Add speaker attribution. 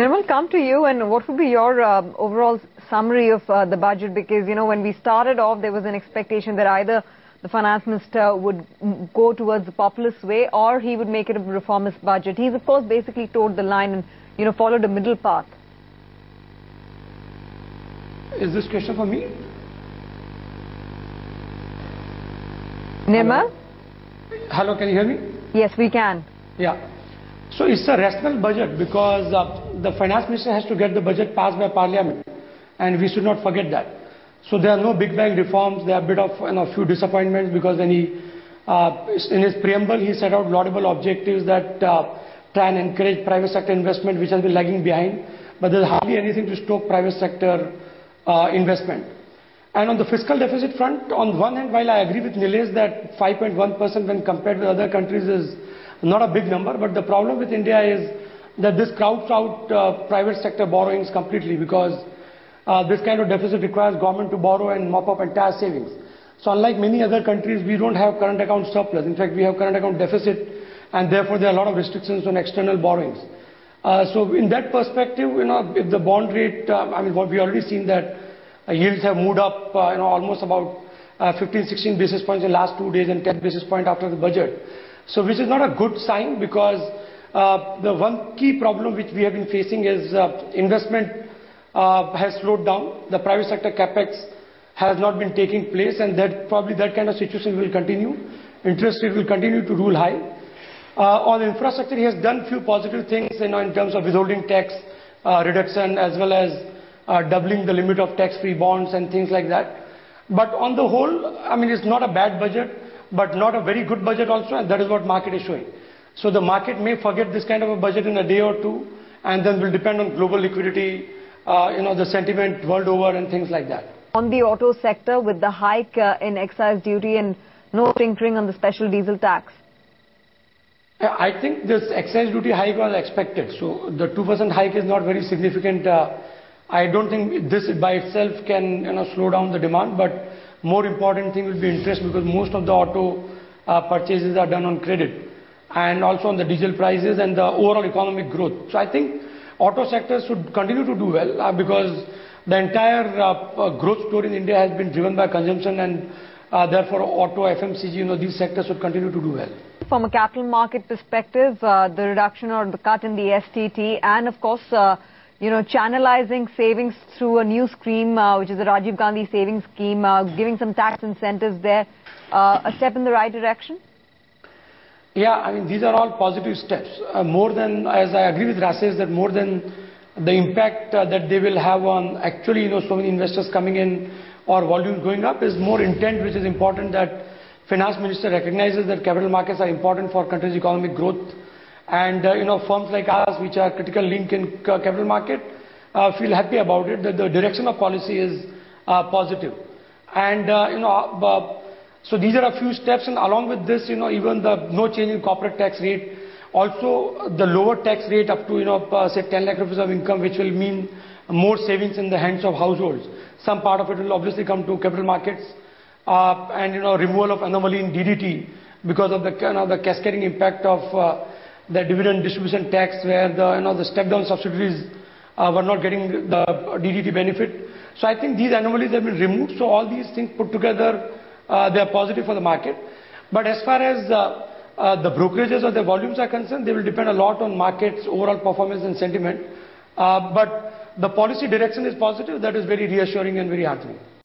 Speaker 1: Nirmal, come to you, and what would be your overall summary of the budget? Because, when we started off, there was an expectation that either the finance minister would go towards the populist way or he would make it a reformist budget. He's, of course, basically toed the line and, followed a middle path.
Speaker 2: Is this question for me?
Speaker 1: Nirmal?
Speaker 2: Hello, can you hear me?
Speaker 1: Yes, we can.
Speaker 2: Yeah. So it's a rational budget because the finance minister has to get the budget passed by parliament, and we should not forget that. So there are no big bang reforms. There are a bit of few disappointments because when in his preamble he set out laudable objectives that try and encourage private sector investment, which has been lagging behind. But there's hardly anything to stoke private sector investment. And on the fiscal deficit front, on one hand, while I agree with Nilesh that 5.1% when compared with other countries is not a big number, but the problem with India is that this crowds out private sector borrowings completely, because this kind of deficit requires government to borrow and mop up entire savings. So unlike many other countries, we don't have current account surplus. In fact, we have current account deficit, and therefore there are a lot of restrictions on external borrowings. So in that perspective, if the bond rate, what we already seen that yields have moved up, almost about 15-16 basis points in the last 2 days and 10 basis points after the budget. So which is not a good sign, because the one key problem which we have been facing is investment has slowed down. The private sector capex has not been taking place, and that kind of situation will continue. Interest rate will continue to rule high. On infrastructure, he has done few positive things, in terms of withholding tax reduction, as well as doubling the limit of tax-free bonds and things like that. But on the whole, it's not a bad budget, but not a very good budget also, and that is what market is showing. So the market may forget this kind of a budget in a day or two, and then will depend on global liquidity, the sentiment world over and things like that.
Speaker 1: On the auto sector, with the hike in excise duty and no tinkering on the special diesel tax?
Speaker 2: I think this excise duty hike was expected. So the 2% hike is not very significant. I don't think this by itself can slow down the demand, but more important thing will be interest, because most of the auto purchases are done on credit, and also on the diesel prices and the overall economic growth. So I think auto sector should continue to do well, because the entire growth story in India has been driven by consumption, and therefore auto, FMCG, these sectors should continue to do well.
Speaker 1: From a capital market perspective, the reduction or the cut in the STT, and of course channelizing savings through a new scheme, which is the Rajiv Gandhi savings scheme, giving some tax incentives there, a step in the right direction?
Speaker 2: Yeah, these are all positive steps. More than, as I agree with Rasesh, that more than the impact that they will have on actually, so many investors coming in or volumes going up, is more intent, which is important, that finance minister recognizes that capital markets are important for country's economic growth. And firms like us, which are critical link in capital market, feel happy about it, that the direction of policy is positive. And so these are a few steps, and along with this, even the no change in corporate tax rate, also the lower tax rate up to say 10 lakh rupees of income, which will mean more savings in the hands of households. Some part of it will obviously come to capital markets, and removal of anomaly in DDT because of the cascading impact of the dividend distribution tax, where the step-down subsidiaries were not getting the DDT benefit. So I think these anomalies have been removed. So all these things put together, they are positive for the market. But as far as the brokerages or the volumes are concerned, they will depend a lot on markets' overall performance and sentiment. But the policy direction is positive. That is very reassuring and very heartening.